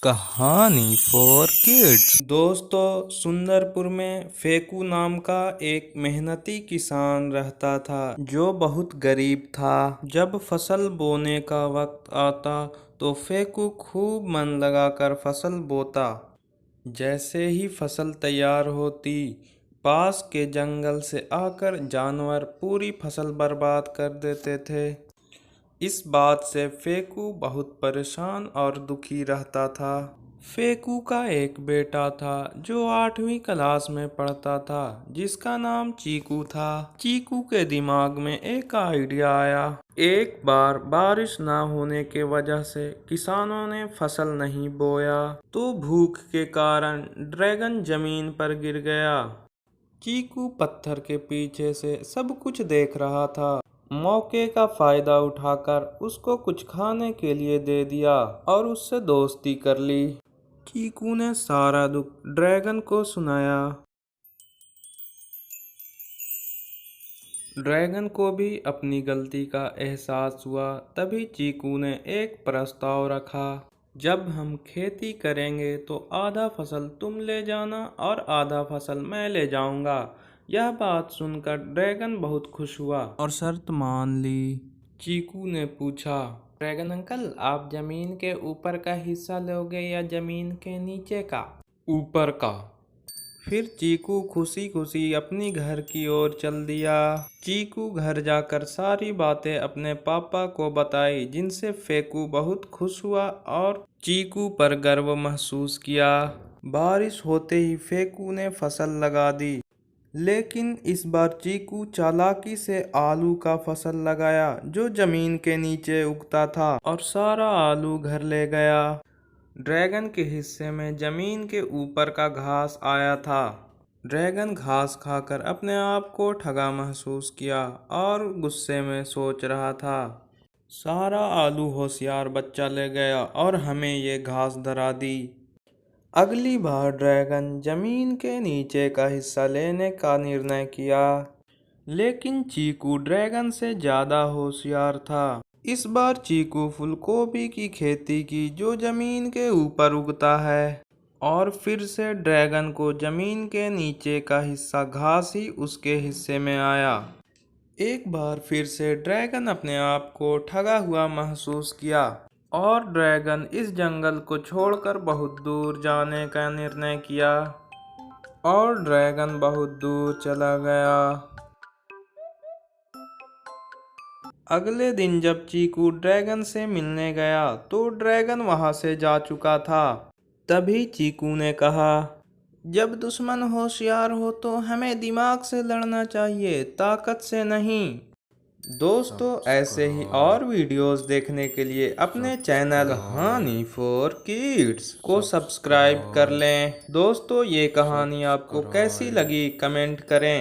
कहानी for kids. दोस्तों, सुंदरपुर में फेकू नाम का एक मेहनती किसान रहता था जो बहुत गरीब था। जब फसल बोने का वक्त आता तो फेकू खूब मन लगाकर फसल बोता। जैसे ही फसल तैयार होती, पास के जंगल से आकर जानवर पूरी फसल बर्बाद कर देते थे। इस बात से फेकू बहुत परेशान और दुखी रहता था। फेकू का एक बेटा था जो 8वीं क्लास में पढ़ता था, जिसका नाम चीकू था। चीकू के दिमाग में एक आइडिया आया। एक बार बारिश ना होने के वजह से किसानों ने फसल नहीं बोया, तो भूख के कारण ड्रैगन जमीन पर गिर गया। चीकू पत्थर के पीछे से सब कुछ देख रहा था। मौके का फायदा उठाकर उसको कुछ खाने के लिए दे दिया और उससे दोस्ती कर ली। चीकू ने सारा दुख ड्रैगन को सुनाया। ड्रैगन को भी अपनी गलती का एहसास हुआ। तभी चीकू ने एक प्रस्ताव रखा, जब हम खेती करेंगे तो आधा फसल तुम ले जाना और आधा फसल मैं ले जाऊंगा। यह बात सुनकर ड्रैगन बहुत खुश हुआ और शर्त मान ली। चीकू ने पूछा, ड्रैगन अंकल, आप जमीन के ऊपर का हिस्सा लोगे या जमीन के नीचे का? ऊपर का। फिर चीकू खुशी खुशी अपनी घर की ओर चल दिया। चीकू घर जाकर सारी बातें अपने पापा को बताई, जिनसे फेकू बहुत खुश हुआ और चीकू पर गर्व महसूस किया। बारिश होते ही फेकू ने फसल लगा दी, लेकिन इस बार चीकू चालाकी से आलू का फसल लगाया जो जमीन के नीचे उगता था, और सारा आलू घर ले गया। ड्रैगन के हिस्से में जमीन के ऊपर का घास आया था। ड्रैगन घास खाकर अपने आप को ठगा महसूस किया और गुस्से में सोच रहा था, सारा आलू होशियार बच्चा ले गया और हमें ये घास धरा दी। अगली बार ड्रैगन जमीन के नीचे का हिस्सा लेने का निर्णय किया, लेकिन चीकू ड्रैगन से ज्यादा होशियार था। इस बार चीकू फूलगोभी की खेती की जो जमीन के ऊपर उगता है, और फिर से ड्रैगन को जमीन के नीचे का हिस्सा घास ही उसके हिस्से में आया। एक बार फिर से ड्रैगन अपने आप को ठगा हुआ महसूस किया और ड्रैगन इस जंगल को छोड़कर बहुत दूर जाने का निर्णय किया, और ड्रैगन बहुत दूर चला गया। अगले दिन जब चीकू ड्रैगन से मिलने गया तो ड्रैगन वहां से जा चुका था। तभी चीकू ने कहा, जब दुश्मन होशियार हो तो हमें दिमाग से लड़ना चाहिए, ताकत से नहीं। दोस्तों, ऐसे ही और वीडियोस देखने के लिए अपने चैनल कहानी फॉर किड्स को सब्सक्राइब कर लें। दोस्तों, ये कहानी आपको कैसी लगी कमेंट करें।